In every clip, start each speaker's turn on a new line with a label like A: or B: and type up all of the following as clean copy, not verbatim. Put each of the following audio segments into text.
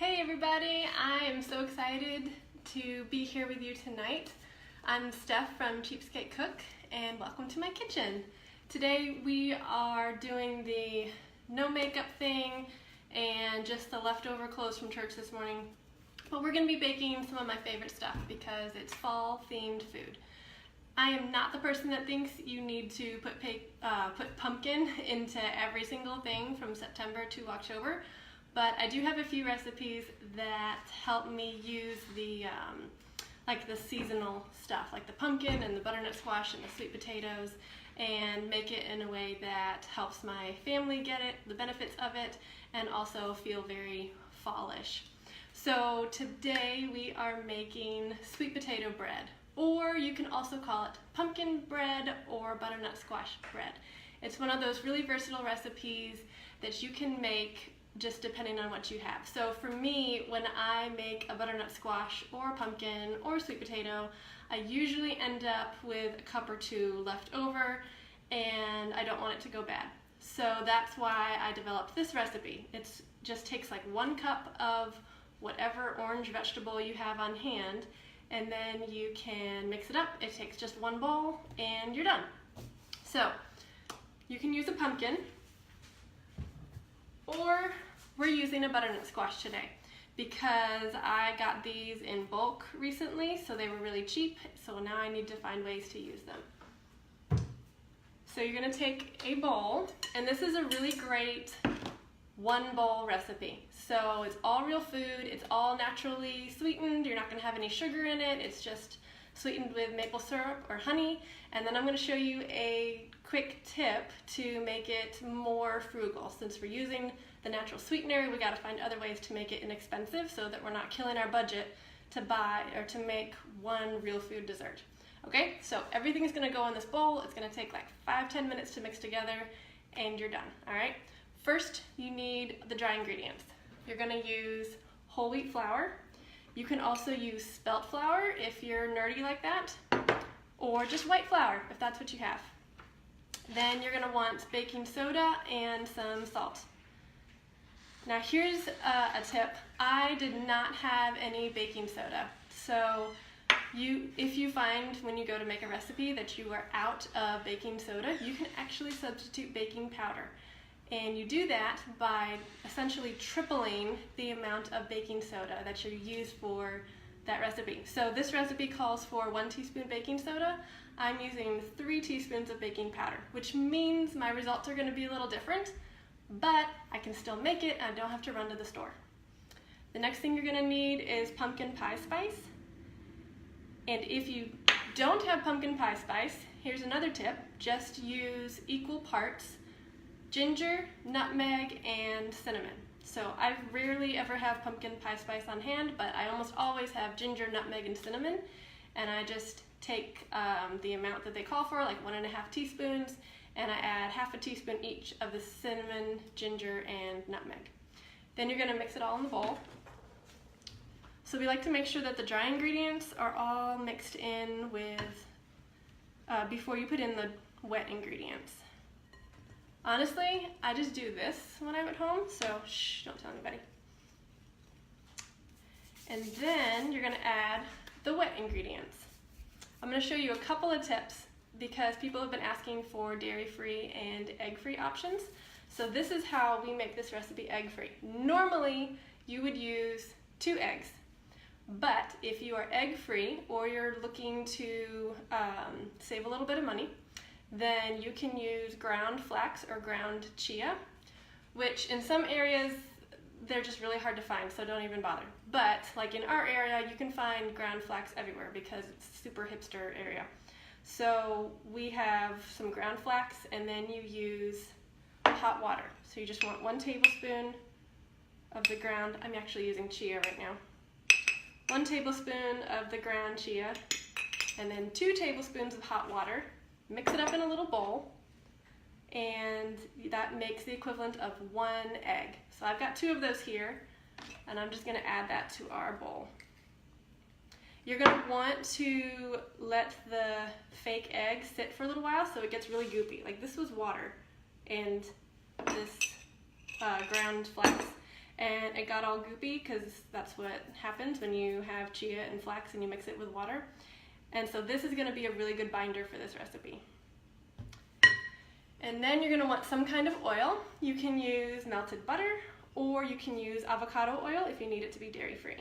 A: Hey everybody, I am so excited to be here with you tonight. I'm Steph from Cheapskate Cook and welcome to my kitchen. Today we are doing the no makeup thing and just the leftover clothes from church this morning. But we're going to be baking some of my favorite stuff because it's fall themed food. I am not the person that thinks you need to put pumpkin into every single thing from September to October. But I do have a few recipes that help me use the seasonal stuff, like the pumpkin and the butternut squash and the sweet potatoes, and make it in a way that helps my family get it, the benefits of it, and also feel very fallish. So today we are making sweet potato bread, or you can also call it pumpkin bread or butternut squash bread. It's one of those really versatile recipes that you can make just depending on what you have. So for me, when I make a butternut squash or a pumpkin or a sweet potato, I usually end up with a cup or two left over and I don't want it to go bad. So that's why I developed this recipe. It just takes like 1 cup of whatever orange vegetable you have on hand, and then you can mix it up. It takes just 1 bowl and you're done. So you can use a pumpkin, or we're using a butternut squash today because I got these in bulk recently, so they were really cheap, so now I need to find ways to use them. So you're going to take a bowl, and this is a really great 1 bowl recipe. So it's all real food, it's all naturally sweetened, you're not going to have any sugar in it, it's just sweetened with maple syrup or honey. And then I'm going to show you a quick tip to make it more frugal. Since we're using the natural sweetener, we got to find other ways to make it inexpensive so that we're not killing our budget to buy or to make 1 real food dessert. Okay, so everything is going to go in this bowl. It's going to take like 5-10 minutes to mix together and you're done. All right, first you need the dry ingredients. You're going to use whole wheat flour. You can also use spelt flour if you're nerdy like that, or just white flour if that's what you have. Then you're going to want baking soda and some salt. Now here's a tip. I did not have any baking soda. So if you find when you go to make a recipe that you are out of baking soda, you can actually substitute baking powder. And you do that by essentially tripling the amount of baking soda that you use for that recipe. So this recipe calls for 1 teaspoon baking soda. I'm using 3 teaspoons of baking powder, which means my results are going to be a little different, but I can still make it and I don't have to run to the store. The next thing you're going to need is pumpkin pie spice. And if you don't have pumpkin pie spice, here's another tip. Just use equal parts ginger, nutmeg, and cinnamon. So I rarely ever have pumpkin pie spice on hand, but I almost always have ginger, nutmeg, and cinnamon. And I just take the amount that they call for, like 1.5 teaspoons, and I add half a teaspoon each of the cinnamon, ginger, and nutmeg. Then you're gonna mix it all in the bowl. So we like to make sure that the dry ingredients are all mixed in with, before you put in the wet ingredients. Honestly, I just do this when I'm at home, so shh, don't tell anybody. And then you're gonna add the wet ingredients. I'm gonna show you a couple of tips because people have been asking for dairy-free and egg-free options. So this is how we make this recipe egg-free. Normally, you would use 2 eggs, but if you are egg-free or you're looking to save a little bit of money, then you can use ground flax or ground chia, which in some areas they're just really hard to find, so don't even bother. But like in our area, you can find ground flax everywhere because it's a super hipster area. So we have some ground flax, and then you use hot water. So you just want 1 tablespoon of the ground, I'm actually using chia right now. 1 tablespoon of the ground chia, and then 2 tablespoons of hot water. Mix it up in a little bowl, and that makes the equivalent of 1 egg. So I've got 2 of those here, and I'm just going to add that to our bowl. You're going to want to let the fake egg sit for a little while so it gets really goopy. Like this was water and this ground flax, and and it got all goopy because that's what happens when you have chia and flax and you mix it with water. And so this is going to be a really good binder for this recipe. And then you're going to want some kind of oil. You can use melted butter, or you can use avocado oil if you need it to be dairy-free.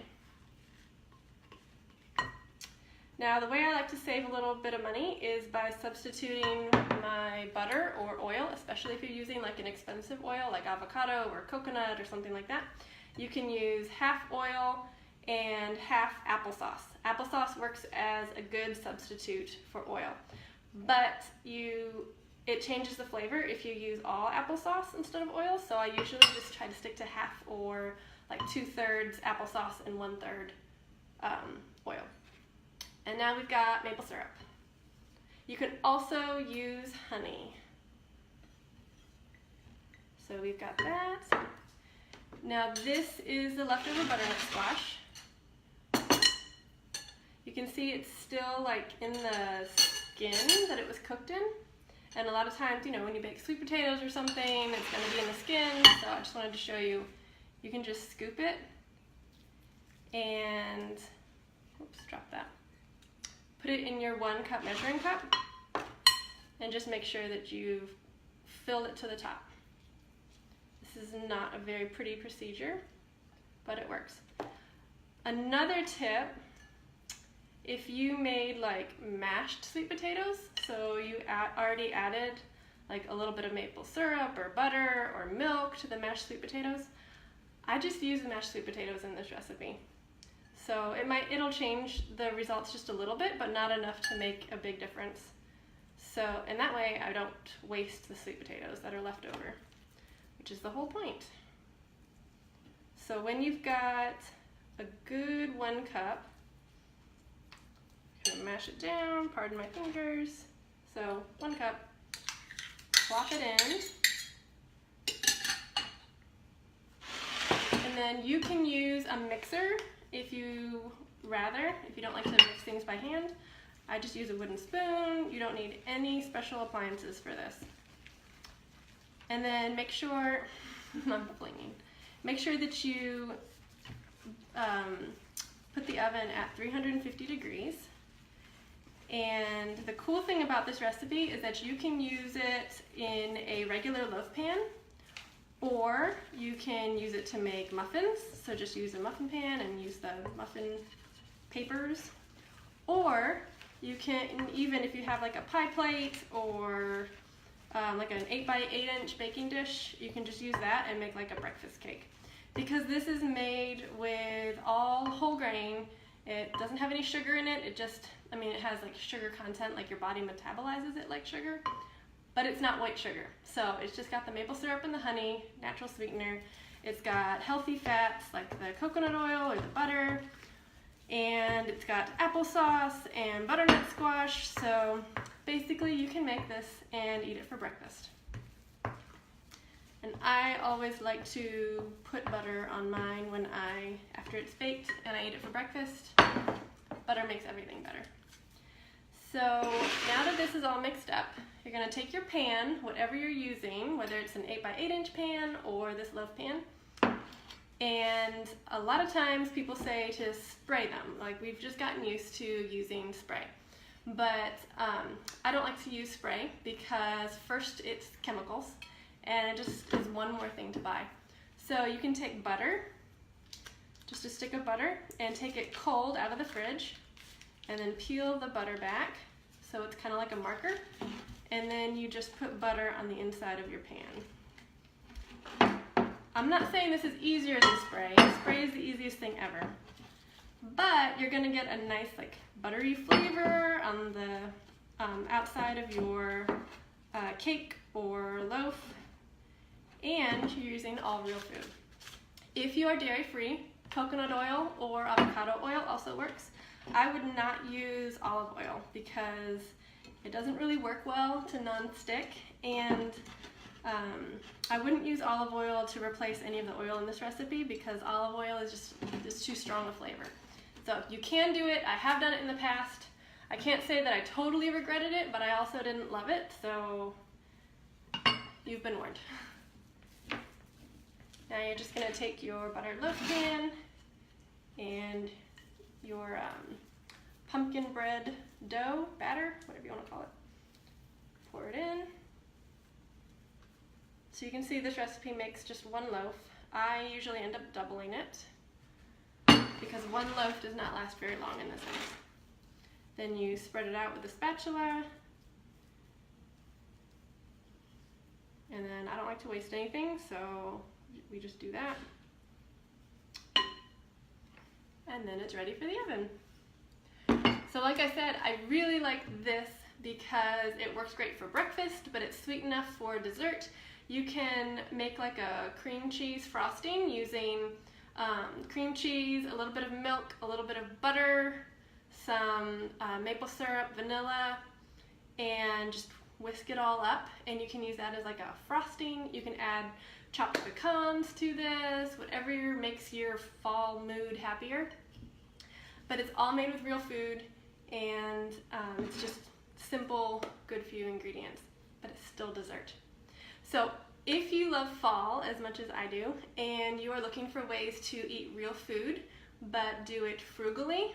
A: Now, the way I like to save a little bit of money is by substituting my butter or oil, especially if you're using like an expensive oil like avocado or coconut or something like that. You can use half oil and half applesauce. Applesauce works as a good substitute for oil, but it changes the flavor if you use all applesauce instead of oil, so I usually just try to stick to half, or like 2/3 applesauce and 1/3 oil. And now we've got maple syrup. You can also use honey. So we've got that. Now this is the leftover butternut squash. You can see it's still like in the skin that it was cooked in. And a lot of times, you know, when you bake sweet potatoes or something, it's going to be in the skin. So I just wanted to show you, you can just scoop it and, oops, drop that. Put it in your 1 cup measuring cup and just make sure that you've filled it to the top. This is not a very pretty procedure, but it works. Another tip, if you made like mashed sweet potatoes, so you already added like a little bit of maple syrup or butter or milk to the mashed sweet potatoes, I just use the mashed sweet potatoes in this recipe. So it'll change the results just a little bit, but not enough to make a big difference. So, and that way I don't waste the sweet potatoes that are left over, which is the whole point. So when you've got a good 1 cup, I'm gonna mash it down, pardon my fingers. So 1 cup, plop it in. And then you can use a mixer if you don't like to mix things by hand. I just use a wooden spoon. You don't need any special appliances for this. And then make sure, I'm flinging, make sure that you put the oven at 350 degrees. And the cool thing about this recipe is that you can use it in a regular loaf pan, or you can use it to make muffins. So just use a muffin pan and use the muffin papers. Or you can, even if you have like a pie plate or like an 8x8 inch baking dish, you can just use that and make like a breakfast cake. Because this is made with all whole grain, it doesn't have any sugar in it. It just, I mean, it has like sugar content, like your body metabolizes it like sugar, but it's not white sugar. So it's just got the maple syrup and the honey, natural sweetener. It's got healthy fats like the coconut oil or the butter, and it's got applesauce and butternut squash. So basically you can make this and eat it for breakfast. And I always like to put butter on mine after it's baked and I eat it for breakfast. Butter makes everything better. So now that this is all mixed up, you're gonna take your pan, whatever you're using, whether it's an 8x8 inch pan or this loaf pan, and a lot of times people say to spray them. Like, we've just gotten used to using spray. But I don't like to use spray because first it's chemicals, and it just is one more thing to buy. So you can take butter, just a stick of butter, and take it cold out of the fridge, and then peel the butter back so it's kind of like a marker, and then you just put butter on the inside of your pan. I'm not saying this is easier than spray. Spray is the easiest thing ever. But you're gonna get a nice like buttery flavor on the outside of your cake or loaf, and you're using all real food. If you are dairy-free, coconut oil or avocado oil also works. I would not use olive oil because it doesn't really work well to non-stick, and I wouldn't use olive oil to replace any of the oil in this recipe because olive oil is just too strong a flavor. So you can do it. I have done it in the past. I can't say that I totally regretted it, but I also didn't love it, so you've been warned. Now you're just going to take your buttered loaf pan and your pumpkin bread dough, batter, whatever you want to call it. Pour it in. So you can see this recipe makes just one loaf. I usually end up doubling it because one loaf does not last very long in this house. Then you spread it out with a spatula. And then I don't like to waste anything, so we just do that. And then it's ready for the oven. So like I said, I really like this because it works great for breakfast, but it's sweet enough for dessert. You can make like a cream cheese frosting using cream cheese, a little bit of milk, a little bit of butter, some maple syrup, vanilla, and just whisk it all up, and you can use that as like a frosting. You can add chopped pecans to this, whatever makes your fall mood happier. But it's all made with real food, and it's just simple, good for you ingredients, but it's still dessert. So if you love fall as much as I do, and you are looking for ways to eat real food, but do it frugally,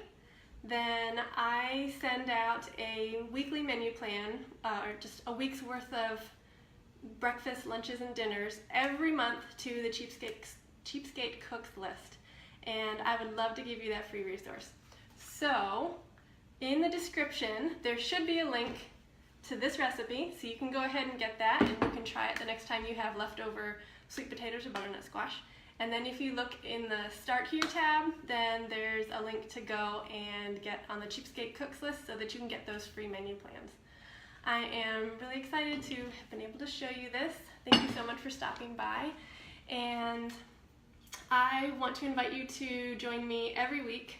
A: then I send out a weekly menu plan, or just a week's worth of breakfast, lunches, and dinners every month to the Cheapskate Cooks list. And I would love to give you that free resource. So in the description, there should be a link to this recipe, so you can go ahead and get that, and you can try it the next time you have leftover sweet potatoes or butternut squash. And then if you look in the Start Here tab, then there's a link to go and get on the Cheapskate Cooks list so that you can get those free menu plans. I am really excited to have been able to show you this. Thank you so much for stopping by. And I want to invite you to join me every week.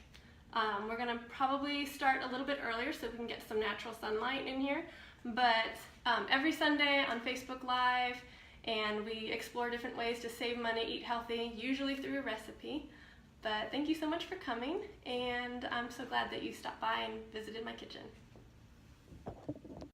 A: We're going to probably start a little bit earlier so we can get some natural sunlight in here. But every Sunday on Facebook Live, and we explore different ways to save money, eat healthy, usually through a recipe. But thank you so much for coming, and I'm so glad that you stopped by and visited my kitchen.